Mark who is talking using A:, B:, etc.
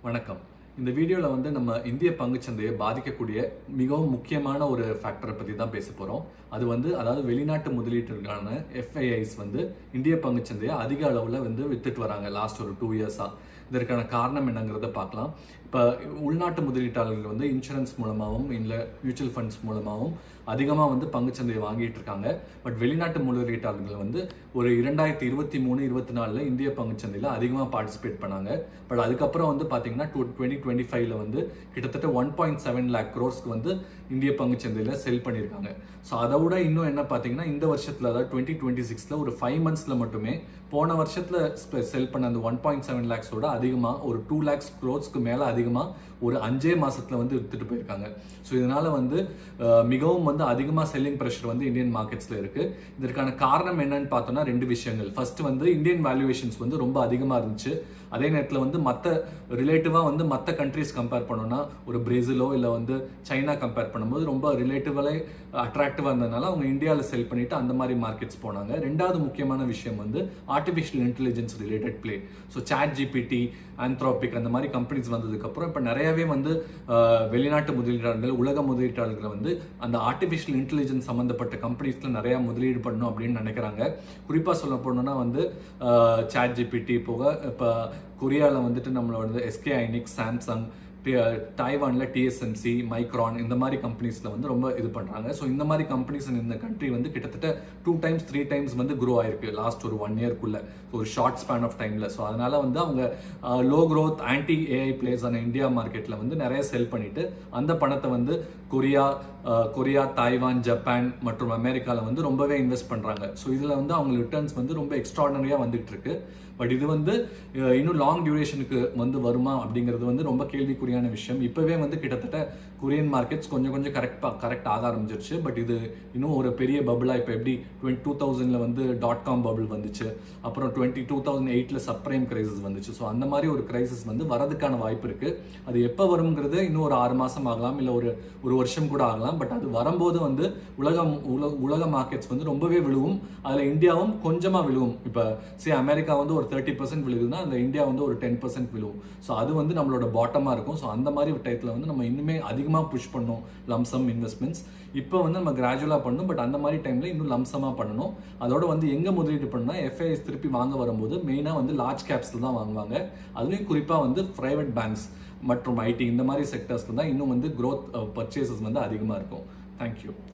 A: வணக்கம். இந்த வீடியோவில் வந்து நம்ம இந்திய பங்குச்சந்தையை பாதிக்கக்கூடிய மிகவும் முக்கியமான ஒரு ஃபேக்டரை பற்றி தான் பேச போகிறோம். அது வந்து அதாவது வெளிநாட்டு முதலீட்டிற்கான எஃப்ஐஐஸ் வந்து இந்திய பங்குச்சந்தையை அதிக அளவில் வந்து வித்துட்டு வராங்க லாஸ்ட் ஒரு 2 இயர்ஸாக. இதற்கான காரணம் என்னங்கிறத பார்க்கலாம். இப்போ உள்நாட்டு முதலீட்டாளர்கள் வந்து இன்சூரன்ஸ் மூலமாகவும் இல்லை மியூச்சுவல் ஃபண்ட்ஸ் மூலமாகவும் அதிகமாக வந்து பங்குச்சந்தையை வாங்கிட்டு இருக்காங்க. பட் வெளிநாட்டு முதலீட்டாளர்கள் வந்து ஒரு 2023-24 இந்திய பங்குச்சந்தையில் அதிகமாக பார்ட்டிசிபேட் பண்ணாங்க. பட் அதுக்கப்புறம் வந்து பார்த்தீங்கன்னா 2025 வந்து கிட்டத்தட்ட 1.7 lakh crores வந்து இந்திய பங்குச்சந்தையில் செல் பண்ணியிருக்காங்க. ஸோ அதை விட இன்னும் என்ன பார்த்தீங்கன்னா இந்த வருஷத்தில் அதாவது 2026 ஒரு 5 months மட்டுமே போன வருஷத்தில் செல் பண்ண அந்த 1.7 lakhs அதிகமாக ஒரு 2 lakhs crores மேலே அதிகமாக ஒரு 5 மாசத்துல வந்து வித்துட்டு போயிருக்காங்க. ஸோ இதனால வந்து மிகவும் வந்து அதிகமாக செல்லிங் ப்ரெஷர் வந்து இந்தியன் மார்க்கெட்ஸ்ல இருக்கு. இதற்கான காரணம் என்னன்னு பார்த்தோம்னா 2 விஷயங்கள். ஃபர்ஸ்ட் வந்து இந்தியன் வேல்யூவேஷன்ஸ் வந்து ரொம்ப அதிகமாக இருந்துச்சு. அதே நேரத்தில் வந்து மற்ற ரிலேட்டிவாக வந்து மற்ற கண்ட்ரிஸ் கம்பேர் பண்ணோம்னா ஒரு பிரேசிலோ இல்லை வந்து சைனா கம்பேர் பண்ணும்போது ரொம்ப ரிலேட்டிவலே அட்ராக்டிவாக இருந்ததுனால அவங்க இந்தியாவில் செல் பண்ணிட்டு அந்த மாதிரி மார்க்கெட்ஸ் போனாங்க. ரெண்டாவது முக்கியமான விஷயம் வந்து artificial intelligence related play. So chat GPT, Anthropic அந்த மாதிரி கம்பெனிஸ் வந்ததுக்கப்புறம் இப்போ நிறையவே வந்து வெளிநாட்டு முதலீட்டாளர்கள், உலக முதலீட்டாளர்கள் வந்து அந்த ஆர்டிஃபிஷியல் இன்டெலிஜென்ஸ் சம்மந்தப்பட்ட கம்பெனிஸில் நிறையா முதலீடு பண்ணணும் அப்படின்னு நினைக்கிறாங்க. குறிப்பாக சொல்ல போனோம்னா வந்து சாட் ஜிபிடி போக இப்போ கொரியாவில் வந்துட்டு நம்மளோட எஸ்கே ஐனிக்ஸ், சாம்சங், டைவானில் டிஎஸ்எம்சி, மைக்ரான் இந்த மாதிரி கம்பெனிஸில் வந்து ரொம்ப இது பண்ணுறாங்க. ஸோ இந்த மாதிரி கம்பெனிஸ் இந்த கண்ட்ரி வந்து கிட்டத்தட்ட 2 times 3 times வந்து க்ரோ ஆயிருக்கு லாஸ்ட் ஒரு 1 yearக்குள்ள ஒரு ஷார்ட் ஸ்பேன் ஆஃப் டைமில். ஸோ அதனால வந்து அவங்க low growth anti AI place ஆன இந்தியா மார்க்கெட்டில் வந்து நிறைய செல் பண்ணிட்டு அந்த பணத்தை வந்து கொரியா, தாய்வான், ஜப்பான் மற்றும் அமெரிக்காவில் வந்து ரொம்பவே இன்வெஸ்ட் பண்ணுறாங்க. ஸோ இதில் வந்து அவங்க ரிட்டர்ன்ஸ் வந்து ரொம்ப எக்ஸ்ட்ராடனரியாக வந்துட்டு இருக்கு. பட் இது வந்து இன்னும் லாங் டியூரேஷனுக்கு வந்து வருமா அப்படிங்கிறது வந்து ரொம்ப கேள்விக்குறியான விஷயம். இப்போவே வந்து கிட்டத்தட்ட கொரியன் மார்க்கெட்ஸ் கொஞ்சம் கரெக்ட் ஆக ஆரம்பிச்சிருச்சு. பட் இது இன்னும் ஒரு பெரிய பபுளாக இப்போ எப்படி 2000 வந்து .com பபுள் வந்துச்சு, அப்புறம் 2008 சப்ரைம் கிரைசிஸ் வந்துச்சு. ஸோ அந்த மாதிரி ஒரு கிரைசிஸ் வந்து வரதுக்கான வாய்ப்பு இருக்குது. அது எப்போ வருங்கிறது இன்னும் ஒரு 6 மாதம் ஆகலாம், இல்லை ஒரு வருஷம் கூட ஆகலாம். பட் அது வரும்போது வந்து உலக மார்க்கெட்ஸ் வந்து ரொம்பவே விழுவும். அதில் இந்தியாவும் கொஞ்சமாக விழுவும். இப்போ அமெரிக்கா வந்து ஒரு 30% விழுகுதுன்னா அந்த இந்தியா வந்து ஒரு 10% விழுவும். ஸோ அது வந்து நம்மளோட பாட்டமாக இருக்கும். ஸோ அந்த மாதிரி ஒரு டயத்தில் வந்து நம்ம இன்னுமே அதிகமாக புஷ் பண்ணணும் லம்சம் இன்வெஸ்ட்மெண்ட்ஸ். இப்போ வந்து நம்ம கிராஜுவலாக பண்ணணும். பட் அந்த மாதிரி டைமில் இன்னும் லம்சமாக பண்ணணும். அதோட வந்து எங்கே முதலீடு பண்ணால் எஃப்ஐஎஸ் திருப்பி வாங்க வரும்போது மெயினாக வந்து லார்ஜ் கேப்ஸில் தான் வாங்குவாங்க. அதுலேயும் குறிப்பாக வந்து ப்ரைவேட் பேங்க்ஸ் மற்றும் ஐடி இந்த மாதிரி செக்டர்ஸில் தான் இன்னும் வந்து க்ரோத் பர்ச்சேசஸ் வந்து அதிகமாக இருக்கும். தேங்க்யூ.